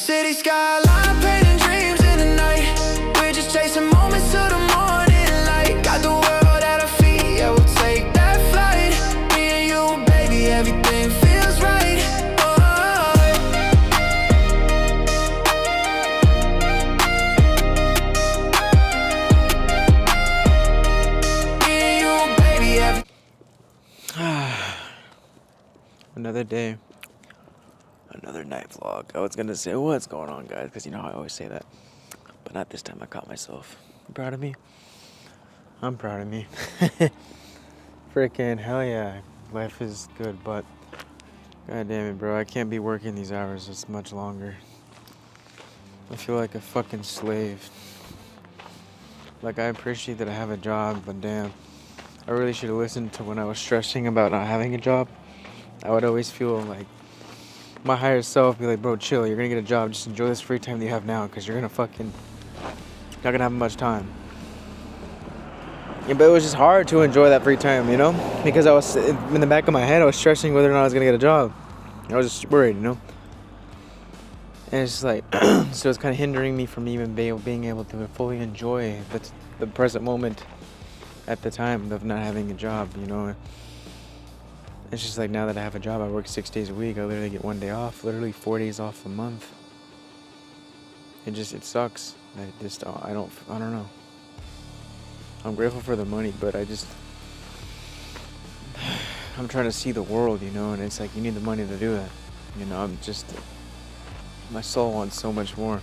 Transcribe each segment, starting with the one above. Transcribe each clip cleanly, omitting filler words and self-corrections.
City skyline, painting dreams in the night. We're just chasing moments to the morning light. Got the world at our feet, yeah, we'll take that flight. Me and you, baby, everything feels right. Me and you, baby, Another day, another night vlog. I was gonna say what's going on, guys, because you know how I always say that, but not this time. I caught myself. You proud of me? I'm proud of me. Freaking hell yeah, life is good, but god damn it, bro, I can't be working these hours this much longer. I feel like a fucking slave. Like, I appreciate that I have a job, but damn, I really should have listened to when I was stressing about not having a job. I would always feel like my higher self be like, bro, chill, you're gonna get a job, just enjoy this free time that you have now, because you're gonna fucking not gonna have much time. Yeah, but it was just hard to enjoy that free time, you know, because I was in the back of my head, I was stressing whether or not I was gonna get a job. I was just worried, you know, and it's just like so it's kind of hindering me from even being able to fully enjoy the present moment at the time of not having a job, you know. It's just like, now that I have a job, I work 6 days a week. I literally get 1 day off, literally 4 days off a month. It sucks. I don't know. I'm grateful for the money, but I'm trying to see the world, you know, and it's like, you need the money to do that. You know, my soul wants so much more.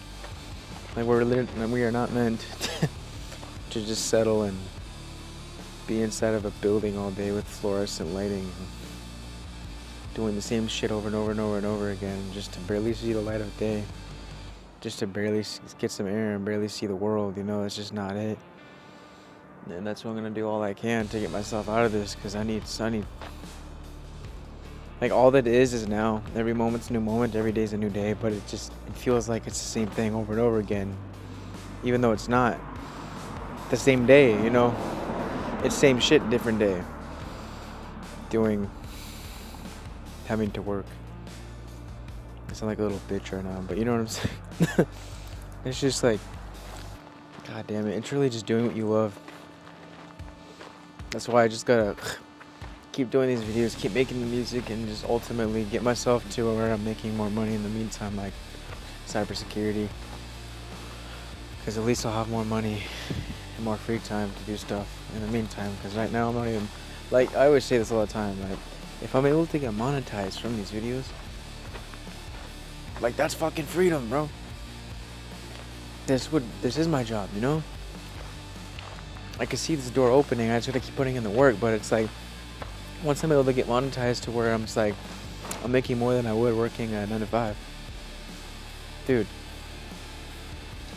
Like, we are not meant to just settle and be inside of a building all day with fluorescent lighting, doing the same shit over and over and over and over again, just to barely see the light of day, just to barely get some air and barely see the world, you know. It's just not it. And that's why I'm gonna do all I can to get myself out of this, because I need like, all that is now. Every moment's a new moment, every day's a new day, but it feels like it's the same thing over and over again, even though it's not the same day, you know. It's same shit, different day. Having to work. I sound like a little bitch right now, but you know what I'm saying? It's just like, god damn it, it's really just doing what you love. That's why I just gotta keep doing these videos, keep making the music, and just ultimately get myself to where I'm making more money in the meantime, like cybersecurity. Because at least I'll have more money and more free time to do stuff in the meantime. Because right now I'm not even, like, I always say this all the time, like, if I'm able to get monetized from these videos, like, that's fucking freedom, bro. This is my job, you know? I can see this door opening, I just gotta keep putting in the work, but it's like, once I'm able to get monetized to where I'm just like, I'm making more than I would working at 9 to 5. Dude.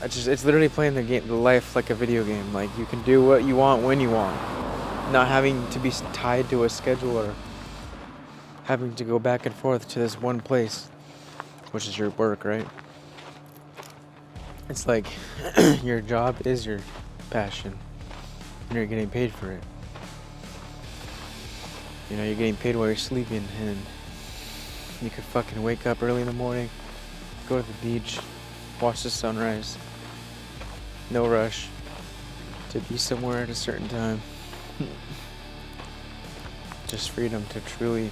It's literally playing the life like a video game. Like, you can do what you want when you want. Not having to be tied to a schedule or having to go back and forth to this one place, which is your work, right? It's like, your job is your passion, and you're getting paid for it. You know, you're getting paid while you're sleeping, and you could fucking wake up early in the morning, go to the beach, watch the sunrise. No rush to be somewhere at a certain time. Just freedom to truly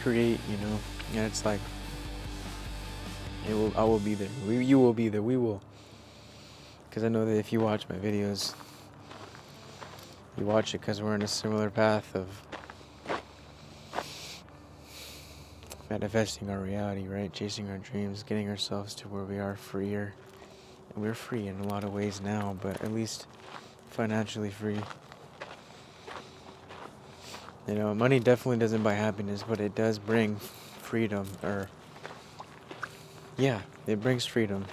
create, you know. And it's like, I will be there. You will be there. We will. Because I know that if you watch my videos, you watch it because we're in a similar path of manifesting our reality, right? Chasing our dreams, getting ourselves to where we are freer. And we're free in a lot of ways now, but at least financially free. You know, money definitely doesn't buy happiness, but it does bring freedom, yeah, it brings freedom.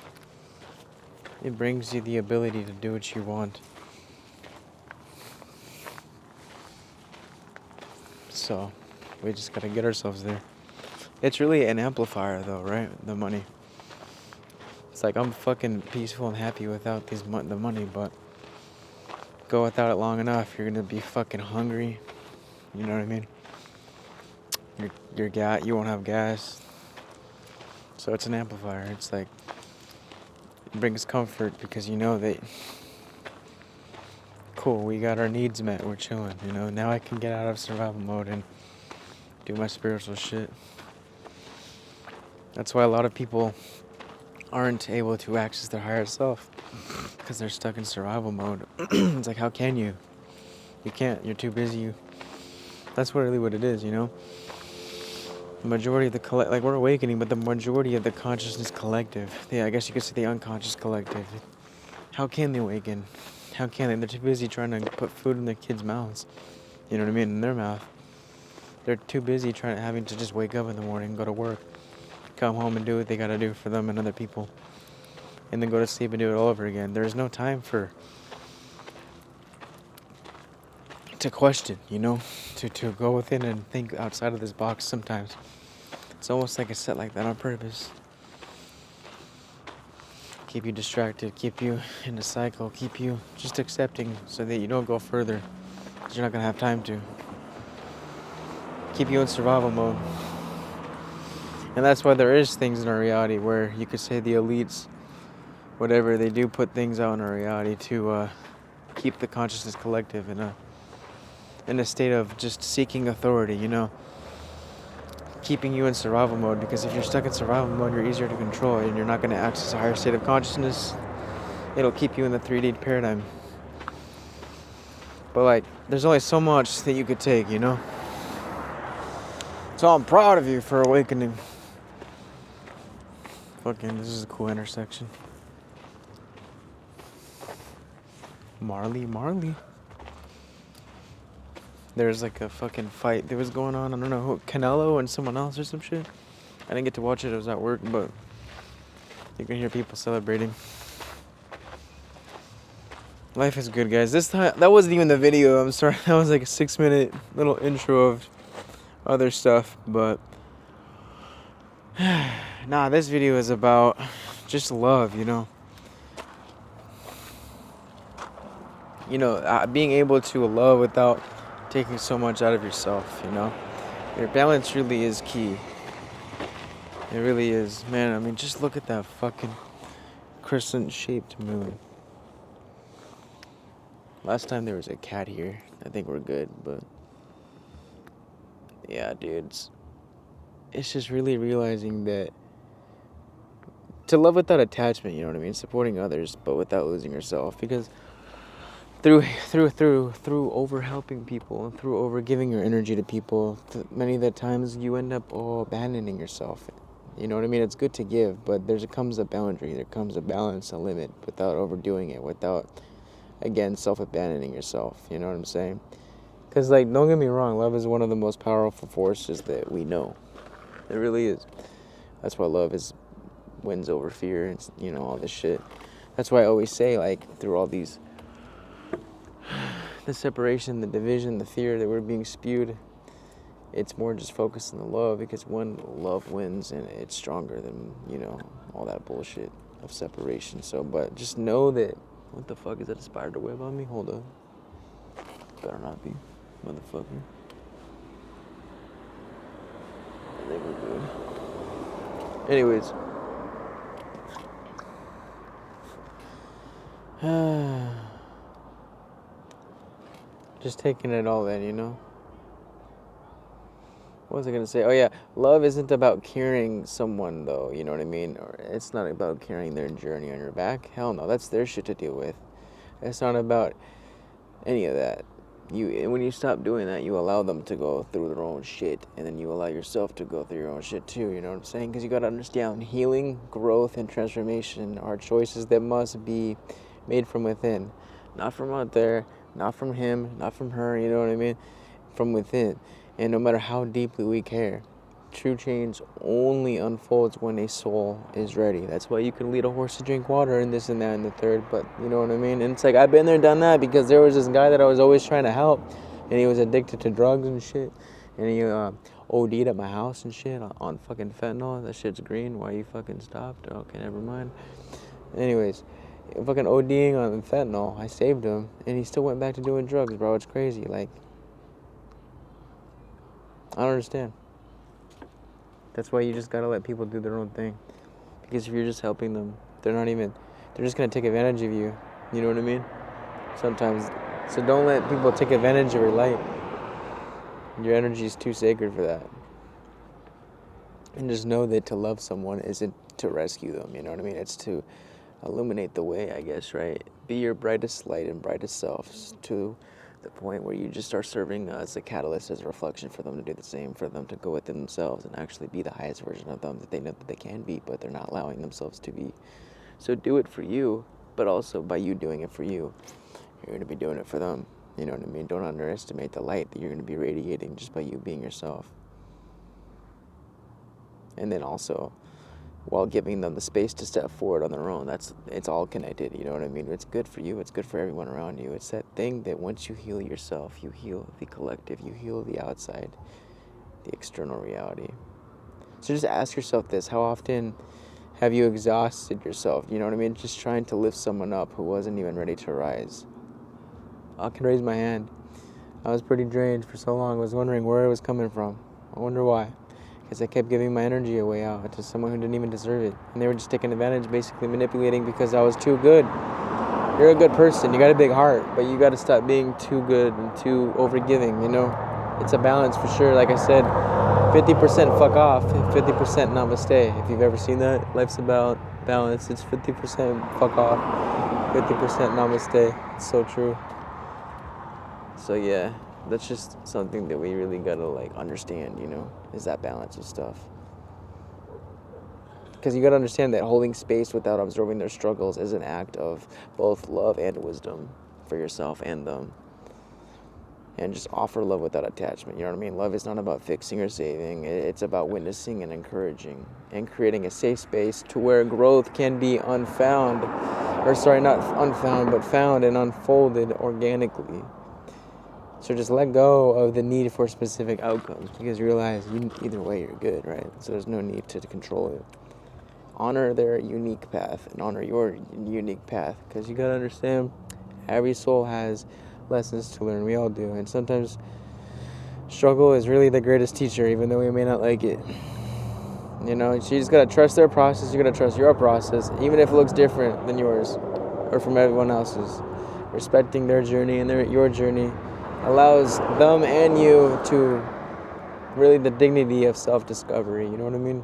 It brings you the ability to do what you want. So, we just gotta get ourselves there. It's really an amplifier though, right? The money. It's like, I'm fucking peaceful and happy without the money, but go without it long enough, you're gonna be fucking hungry. You know what I mean? your gas, you won't have gas. So it's an amplifier. It's like, it brings comfort because you know that, cool, we got our needs met, we're chilling, you know. Now I can get out of survival mode and do my spiritual shit. That's why a lot of people aren't able to access their higher self, because they're stuck in survival mode. It's like, how can you? You can't. You're too busy. That's really what it is, you know? The majority of the like, we're awakening, but the majority of the consciousness collective, I guess you could say the unconscious collective, how can they awaken? How can they? They're too busy trying to put food in their kids' mouths. You know what I mean? In their mouth. They're too busy having to just wake up in the morning, go to work, come home and do what they gotta do for them and other people, and then go to sleep and do it all over again. There's no time to question, you know, to go within and think outside of this box sometimes. It's almost like it's set like that on purpose. Keep you distracted, keep you in a cycle, keep you just accepting so that you don't go further, because you're not going to have time to. Keep you in survival mode. And that's why there is things in our reality where you could say the elites, whatever, they do put things out in our reality to keep the consciousness collective in a state of just seeking authority, you know, keeping you in survival mode, because if you're stuck in survival mode, you're easier to control and you're not going to access a higher state of consciousness. It'll keep you in the 3D paradigm. But like, there's only so much that you could take, you know. So I'm proud of you for awakening. Fucking, this is a cool intersection. Marley. There's like a fucking fight that was going on. I don't know who, Canelo and someone else or some shit. I didn't get to watch it. I was at work, but you can hear people celebrating. Life is good, guys. This time, that wasn't even the video. I'm sorry. That was like a 6-minute little intro of other stuff, but nah, this video is about just love, you know. You know, being able to love without taking so much out of yourself, you know. Your balance really is key. It really is. Man, I mean, just look at that fucking crescent-shaped moon. Last time there was a cat here. I think we're good, but yeah, dudes. It's just really realizing that to love without attachment, you know what I mean? Supporting others, but without losing yourself. Because through over helping people and through over giving your energy to people, many of the times you end up abandoning yourself. You know what I mean? It's good to give, but comes a boundary, there comes a balance, a limit, without overdoing it, without, again, self-abandoning yourself. You know what I'm saying? Because, like, don't get me wrong, love is one of the most powerful forces that we know. It really is. That's why love wins over fear and, you know, all this shit. That's why I always say, like, through all these, the separation, the division, the fear that we're being spewed, it's more just focused on the love, because when love wins and it's stronger than, you know, all that bullshit of separation. So, but just know that, what the fuck, is that a spider web on me? Hold up. Better not be, motherfucker. I think we're good. Anyways. Just taking it all in, you know? What was I going to say? Oh, yeah. Love isn't about carrying someone, though. You know what I mean? Or it's not about carrying their journey on your back. Hell no. That's their shit to deal with. It's not about any of that. When you stop doing that, you allow them to go through their own shit. And then you allow yourself to go through your own shit, too. You know what I'm saying? Because you got to understand, healing, growth, and transformation are choices that must be made from within. Not from out there. Not from him. Not from her. You know what I mean? From within. And no matter how deeply we care, true change only unfolds when a soul is ready. That's why you can lead a horse to drink water and this and that and the third, but you know what I mean? And it's like, I've been there, done that, because there was this guy that I was always trying to help, and he was addicted to drugs and shit, and he OD'd at my house and shit on fucking fentanyl. That shit's green. Why you fucking stopped? Okay, never mind. Anyways, fucking ODing on fentanyl, I saved him, and he still went back to doing drugs, bro. It's crazy. Like, I don't understand. That's why you just gotta let people do their own thing. Because if you're just helping them, they're just gonna take advantage of you. You know what I mean? Sometimes. So don't let people take advantage of your light. Your energy is too sacred for that. And just know that to love someone isn't to rescue them, you know what I mean? It's to illuminate the way, I guess, right? Be your brightest light and brightest selves to the point where you just are serving as a catalyst, as a reflection for them to do the same, for them to go within themselves and actually be the highest version of them that they know that they can be, but they're not allowing themselves to be. So do it for you, but also by you doing it for you, you're going to be doing it for them. You know what I mean? Don't underestimate the light that you're going to be radiating just by you being yourself. And then also, while giving them the space to step forward on their own, it's all connected, you know what I mean? It's good for you, it's good for everyone around you. It's that thing that once you heal yourself, you heal the collective, you heal the outside, the external reality. So just ask yourself this: how often have you exhausted yourself, you know what I mean? Just trying to lift someone up who wasn't even ready to rise. I can raise my hand. I was pretty drained for so long. I was wondering where it was coming from. I wonder why. Because I kept giving my energy away out to someone who didn't even deserve it. And they were just taking advantage, basically manipulating because I was too good. You're a good person. You got a big heart. But you got to stop being too good and too overgiving, you know? It's a balance for sure. Like I said, 50% fuck off, 50% namaste. If you've ever seen that, life's about balance. It's 50% fuck off, 50% namaste. It's so true. So yeah, that's just something that we really gotta like understand, you know, is that balance of stuff. Because you gotta understand that holding space without absorbing their struggles is an act of both love and wisdom for yourself and them. And just offer love without attachment, you know what I mean? Love is not about fixing or saving, it's about witnessing and encouraging and creating a safe space to where growth can be not unfound, but found and unfolded organically. So just let go of the need for specific outcomes because you realize either way you're good, right? So there's no need to control it. Honor their unique path and honor your unique path because you gotta understand every soul has lessons to learn. We all do. And sometimes struggle is really the greatest teacher even though we may not like it. You know, so you just gotta trust their process. You gotta trust your process even if it looks different than yours or from everyone else's. Respecting their journey and your journey allows them and you to really the dignity of self-discovery, you know what I mean?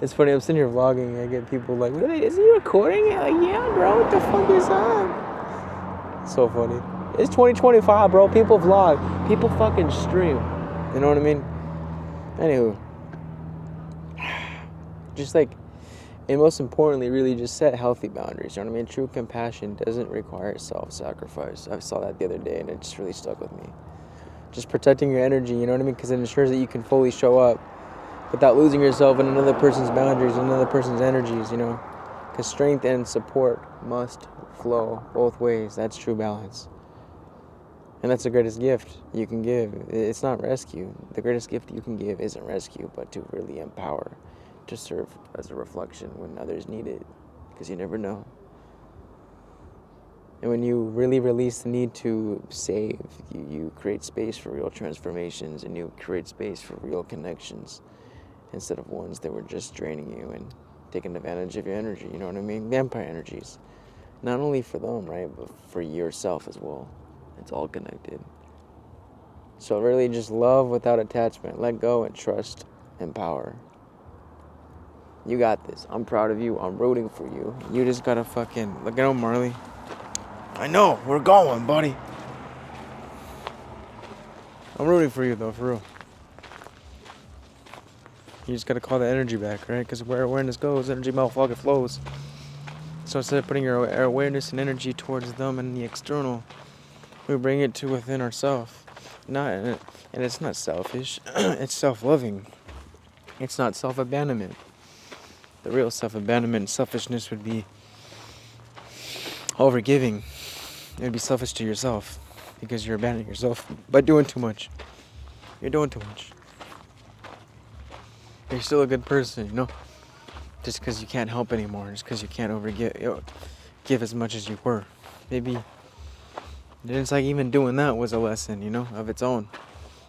It's funny, I'm sitting here vlogging, I get people like, "Wait, is he recording it?" Like, yeah, bro, what the fuck is up? So funny. It's 2025, bro, people vlog, people fucking stream, you know what I mean? Anywho, just like, and most importantly, really just set healthy boundaries, you know what I mean? True compassion doesn't require self-sacrifice. I saw that the other day and it just really stuck with me. Just protecting your energy, you know what I mean? Because it ensures that you can fully show up without losing yourself in another person's boundaries, another person's energies, you know? Because strength and support must flow both ways. That's true balance. And that's the greatest gift you can give. It's not rescue. The greatest gift you can give isn't rescue, but to really empower, to serve as a reflection when others need it, because you never know. And when you really release the need to save, you create space for real transformations and you create space for real connections instead of ones that were just draining you and taking advantage of your energy, you know what I mean? Vampire energies. Not only for them, right, but for yourself as well. It's all connected. So really just love without attachment. Let go and trust and power. You got this. I'm proud of you. I'm rooting for you. You just gotta fucking look at Marley. I know. We're going, buddy. I'm rooting for you, though, for real. You just gotta call the energy back, right? Because where awareness goes, energy motherfucking flows. So instead of putting your awareness and energy towards them and the external, we bring it to within ourselves. And it's not selfish. It's self-loving. It's not self-abandonment. The real self-abandonment and selfishness would be overgiving. It would be selfish to yourself because you're abandoning yourself by doing too much. You're doing too much. You're still a good person, you know? Just because you can't help anymore, just because you can't give as much as you were. Maybe it's like even doing that was a lesson, you know, of its own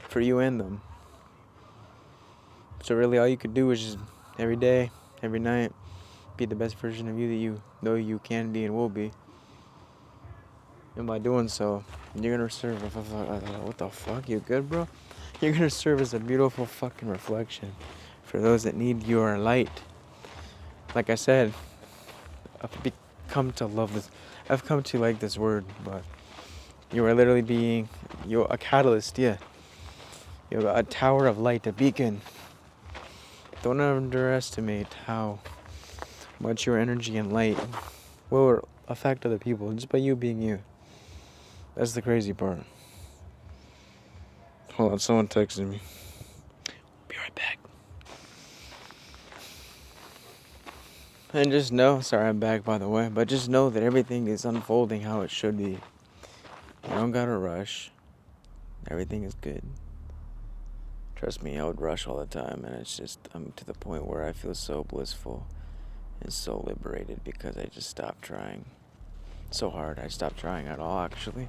for you and them. So really all you could do is just every day, every night, be the best version of you that you know you can be and will be. And by doing so, you're gonna serve what the fuck? You good, bro? You're gonna serve as a beautiful fucking reflection for those that need your light. Like I said, come to love this. I've come to like this word, but you are literally you're a catalyst, yeah. You're a tower of light, a beacon. Don't underestimate how much your energy and light will affect other people just by you being you. That's the crazy part. Hold on, someone texted me. Be right back. And just know, sorry I'm back by the way, but just know that everything is unfolding how it should be. You don't gotta rush. Everything is good. Trust me, I would rush all the time, and it's just, I'm to the point where I feel so blissful and so liberated because I just stopped trying so hard. I stopped trying at all, actually.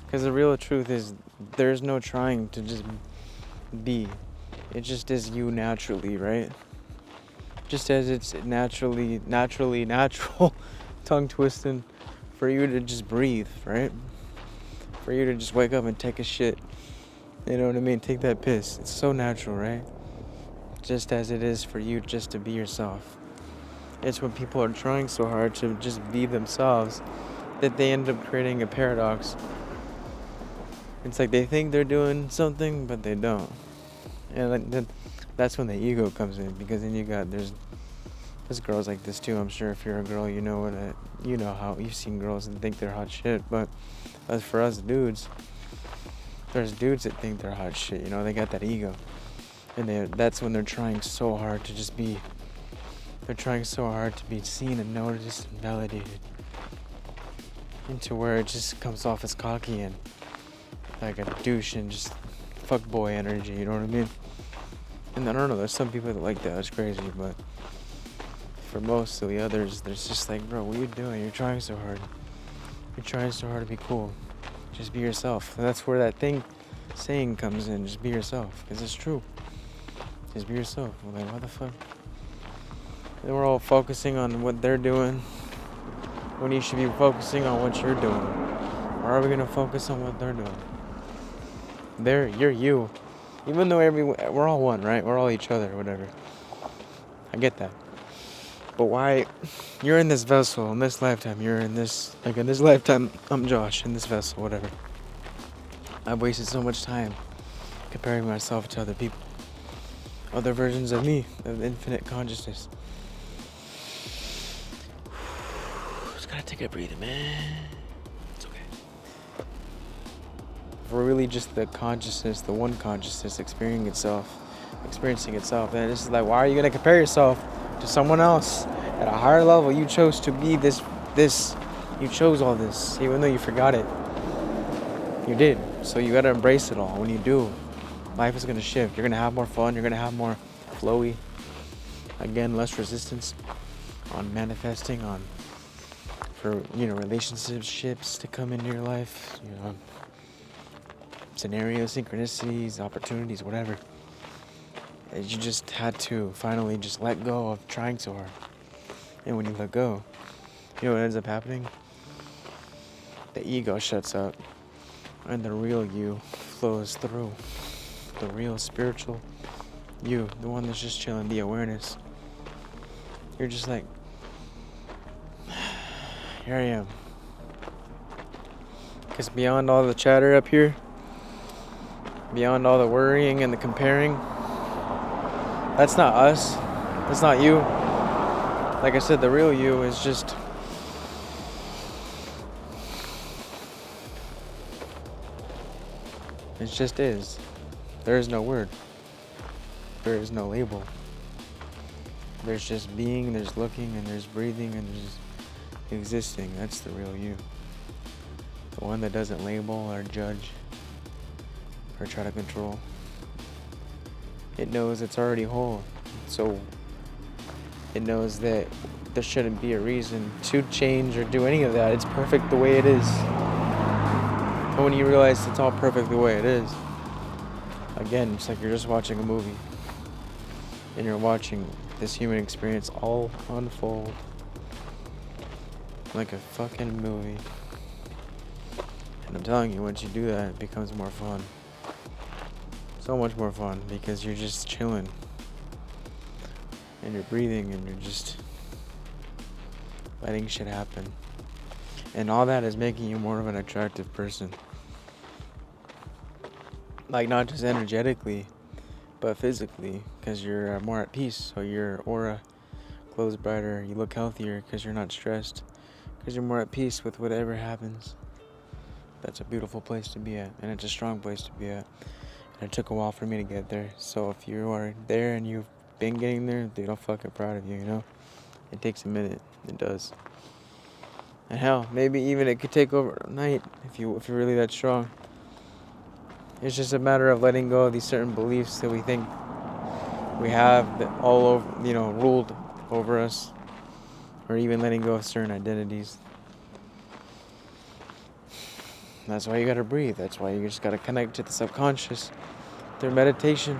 Because the real truth is, there's no trying to just be. It just is you naturally, right? Just as it's naturally natural, tongue twisting, for you to just breathe, right? For you to just wake up and take a shit. You know what I mean? Take that piss. It's so natural, right? Just as it is for you just to be yourself. It's when people are trying so hard to just be themselves that they end up creating a paradox. It's like they think they're doing something, but they don't. And then that's when the ego comes in, because then there's girls like this too. I'm sure if you're a girl, you know how you've seen girls and think they're hot shit. But as for us dudes, there's dudes that think they're hot shit. You know, they got that ego, and that's when they're trying so hard to just be. They're trying so hard to be seen and noticed and validated, into where it just comes off as cocky and like a douche and just fuckboy energy. You know what I mean? And I don't know, there's some people that like that, it's crazy, but for most of the others, there's just like, bro, what are you doing? You're trying so hard. You're trying so hard to be cool. Just be yourself. And that's where that saying comes in, just be yourself, because it's true. Just be yourself. We're like, what the fuck? And we're all focusing on what they're doing when you should be focusing on what you're doing. Or are we gonna focus on what they're doing? You're you. Even though we're all one, right? We're all each other, whatever. I get that. But why? You're in this vessel, in this lifetime. In this lifetime, I'm Josh, in this vessel, whatever. I've wasted so much time comparing myself to other people. Other versions of me, of infinite consciousness. Just gotta take a breather, man. It's okay. For really just the consciousness, the one consciousness experiencing itself. And it's like, why are you gonna compare yourself to someone else at a higher level? You chose to be this. You chose all this, even though you forgot it. You did. So you gotta embrace it all. When you do, life is gonna shift. You're gonna have more fun. You're gonna have more flowy. Again, less resistance on manifesting, for relationships to come into your life. Scenarios, synchronicities, opportunities, whatever. You just had to finally just let go of trying so hard. And when you let go, you know what ends up happening? The ego shuts up, and the real you flows through. The real spiritual you, the one that's just chilling, the awareness. You're just like, here I am. Because beyond all the chatter up here, beyond all the worrying and the comparing, that's not us. That's not you. Like I said, the real you is just is. There is no word. There is no label. There's just being, there's looking, and there's breathing, and there's existing. That's the real you. The one that doesn't label or judge or try to control. It knows it's already whole. So it knows that there shouldn't be a reason to change or do any of that. It's perfect the way it is. And when you realize it's all perfect the way it is, again, it's like you're just watching a movie. And you're watching this human experience all unfold like a fucking movie. And I'm telling you, once you do that, it becomes more fun. So much more fun because you're just chilling. And you're breathing and you're just letting shit happen. And all that is making you more of an attractive person. Like, not just energetically, but physically, because you're more at peace. So your aura glows brighter. You look healthier because you're not stressed. Because you're more at peace with whatever happens. That's a beautiful place to be at. And it's a strong place to be at. And it took a while for me to get there. So if you are there and you've been getting there, dude, I'm fucking proud of you, you know? It takes a minute. It does. And hell, maybe even it could take overnight if you're really that strong. It's just a matter of letting go of these certain beliefs that we think we have that all over, ruled over us, or even letting go of certain identities. That's why you gotta breathe. That's why you just gotta connect to the subconscious through meditation.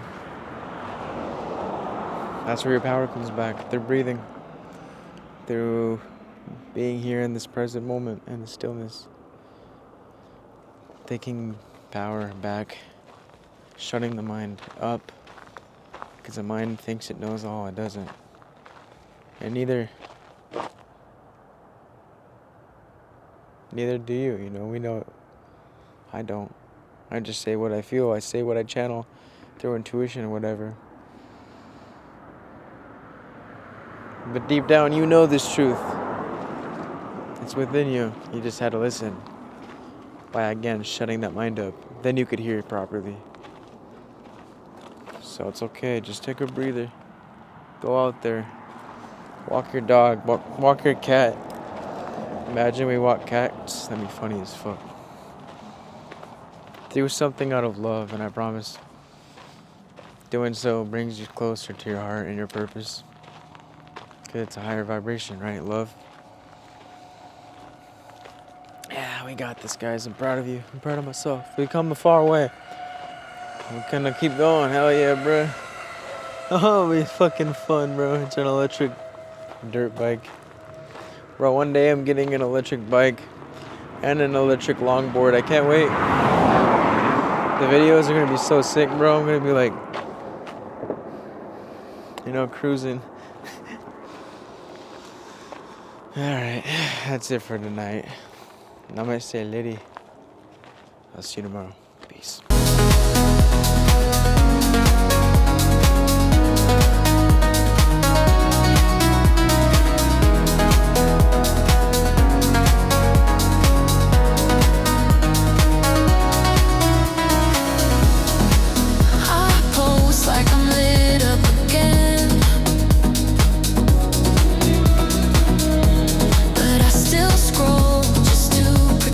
That's where your power comes back. Through breathing. Through being here in this present moment and the stillness. Taking power back. Shutting the mind up. Because the mind thinks it knows all, it doesn't. And neither do you, we know it. I don't. I just say what I feel. I say what I channel through intuition or whatever. But deep down, you know this truth. It's within you. You just had to listen. By, again, shutting that mind up. Then you could hear it properly. So it's okay. Just take a breather. Go out there. Walk your dog. Walk your cat. Imagine we walk cats. That'd be funny as fuck. Do something out of love, and I promise doing so brings you closer to your heart and your purpose. Because it's a higher vibration, right? Love. Yeah, we got this, guys. I'm proud of you. I'm proud of myself. We've come a far way. We're gonna keep going. Hell yeah, bro. Oh, it'll be fucking fun, bro. It's an electric dirt bike. Bro, one day I'm getting an electric bike and an electric longboard. I can't wait. The videos are gonna be so sick, bro. I'm gonna be like, cruising. Alright, that's it for tonight. Namaste, lady. I'll see you tomorrow. Peace.